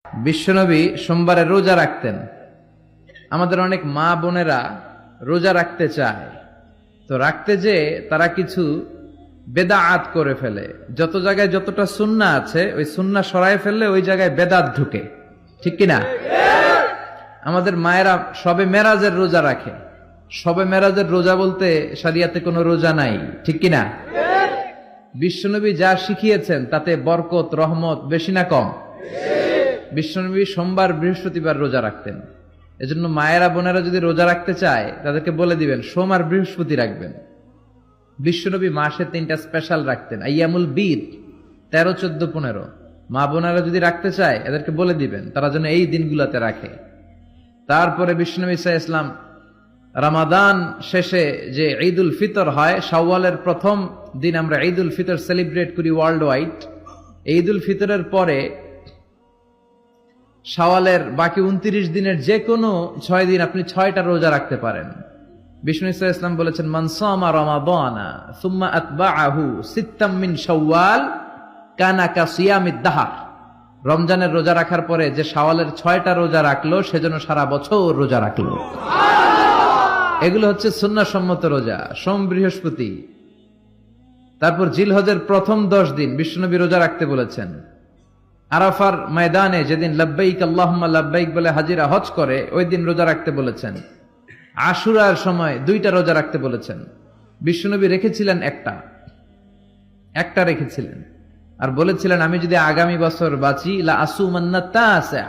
বিশ্বনবী সোমবারে রোজা রাখতেন। আমাদের অনেক মা বোনেরা রোজা রাখতে চায়, তো রাখতে যে তারা কিছু বেদাআত করে ফেলে। যত জায়গায় যতটা সুন্নাহ আছে ওই সুন্নাহ সরায় ফেললে ওই জায়গায় বেদাত ঢুকে, ঠিক কিনা? আমাদের মায়েরা শবে মেরাজের রোজা রাখে। শবে মেরাজের রোজা বলতে শরিয়াতে কোনো রোজা নাই, ঠিক কিনা? বিশ্বনবী যা শিখিয়েছেন তাতে বরকত রহমত বেশি না কম? বিশ্বনবী সোমবার বৃহস্পতিবার রোজা রাখতেন। এজন্য মায়েরা বোনেরা যদি রোজা রাখতে চায় তাদেরকে বলে দিবেন সোম আর বৃহস্পতি রাখবেন। বিশ্বনবী মাসে 3টা স্পেশাল রাখতেন, আইয়ামুল বীর 13, 14, 15। মা বোনেরা যদি রাখতে চায় এদেরকে বলে দিবেন তারা যেন এই দিনগুলোতে রাখে। তারপরে বিশ্বনবী সাল্লাল্লাহু আলাইহি ওয়াসাল্লাম রমাদান শেষে যে ঈদুল ফিতর হয়, শাওয়ালের প্রথম দিন আমরা ঈদুল ফিতর সেলিব্রেট করি ওয়ার্ল্ড ওয়াইড। ঈদুল ফিতরের পরে শাওয়ালের বাকি 29 দিনের যে কোনো 6 দিন আপনি 6টা রোজা রাখতে পারেন। বিষ্ণু সাল্লাল্লাহু আলাইহি ওয়াসাল্লাম বলেছেন, মান সামা রমাদানা সুম্মা আতবাআহু সিত্তাম মিন শাওয়াল কানা কাসিয়ামিদ দাহর। রমজানের রোজা রাখার পরে যে শাওয়ালের 6টা রোজা রাখলো সেজন্য সারা বছর রোজা রাখলো। এগুলো হচ্ছে সুন্নাহসম্মত রোজা, সোম বৃহস্পতি। তারপর জিলহজের প্রথম 10 দিন বিশ্বনবী রোজা রাখতে বলেছেন। আরাফার ময়দানে যেদিন লাব্বাইক আল্লাহুম্মা লাব্বাইক বলে হাজিরা হজ করে ওই দিন রোজা রাখতে বলেছেন। আশুরার সময় 2টা রোজা রাখতে বলেছেন। বিশ্বনবী রেখেছিলেন একটা রেখেছিলেন আর বলেছিলেন, আমি যদি আগামী বছর বাঁচি লা আসুমান্না তাসা।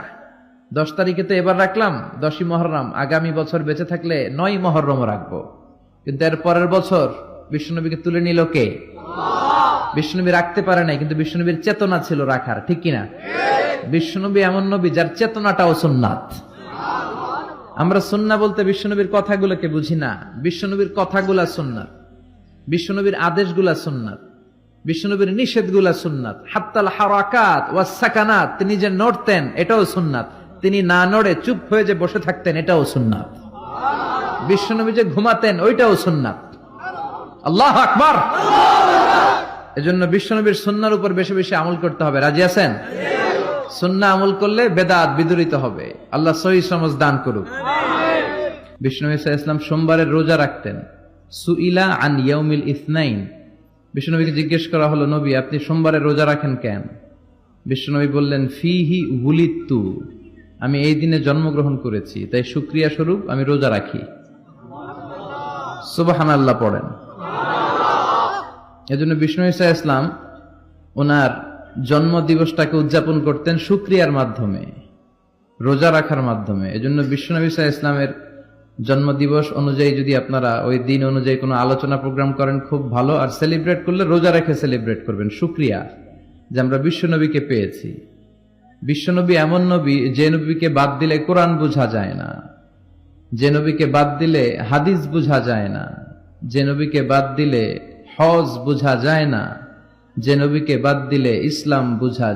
10 তারিখে তো এবার রাখলাম 10ই মুহররম, আগামী বছর বেঁচে থাকলে 9ই মুহররমও রাখবো। কিন্তু এর পরের বছর বিশ্বনবীকে তুলে নিল কে? বিশ্বনবী রাখতে পারে নাই, কিন্তু বিশ্বনবীর চেতনা ছিল রাখার, ঠিক কিনা? বিশ্বনবী এমন নবী যার চেতনাটাও সুন্নাত। আমরা সুন্নাহ বলতে বিশ্বনবীর কথাগুলোকে বুঝি না। বিশ্বনবীর কথাগুলা সুন্নাত, বিশ্বনবীর আদেশগুলা সুন্নাত, বিশ্বনবীর নিষেধগুলা সুন্নাত। হাত্তাল হারাকাত ওয়াস সাকানাত, তিনি যে নড়তেন এটাও সুন্নাত। তিনি না নড়ে চুপ হয়ে যে বসে থাকতেন এটাও সুন্নাত। বিশ্বনবী যে ঘুমাতেন ওইটাও সুন্নাত। আল্লাহু আকবার। এজন্য বিশ্বনবীর সুন্নাহর উপর বেশি বেশি আমল করতে হবে। রাজি আছেন? সুন্নাহ আমল করলে বেদাত বিদূরিত হবে। আল্লাহ সহিহ সমঝ দান করুক। বিশ্বনবী সাল্লাল্লাহু আলাইহি ওয়াসাল্লাম সোমবারের রোজা রাখতেন। সুইলা আন ইয়াউমিল ইসনাইন, বিশ্বনবীকে জিজ্ঞেস করা হলো, নবী আপনি সোমবারের রোজা রাখেন কেন? বিশ্বনবী বললেন, ফিহি উলিদতু, আমি এই দিনে জন্মগ্রহণ করেছি তাই শুকরিয়া স্বরূপ আমি রোজা রাখি। সুবহানাল্লাহ পড়েন। এজন্য বিষ্ণু ঈসা ইসলাম ওনার জন্ম দিবসটাকে উদযাপন করতেন শুকরিয়ার মাধ্যমে, রোজা রাখার মাধ্যমে। এজন্য বিশ্বনবী ঈসা ইসলামের জন্ম দিবস অনুযায়ী যদি আপনারা ওই দিন অনুযায়ী কোনো আলোচনা প্রোগ্রাম করেন খুব ভালো। আর সেলিব্রেট করলে রোজা রেখে সেলিব্রেট করবেন, শুকরিয়া যে আমরা বিশ্বনবীকে পেয়েছি। বিশ্বনবী এমন নবী যে নবীকে বাদ দিলে কোরআন বোঝা যায় না, যে নবীকে বাদ দিলে হাদিস বোঝা যায় না, যে নবীকে বাদ দিলে হজ বোঝা যায় না, যে নবীকে বাদ দিলে ইসলাম বোঝা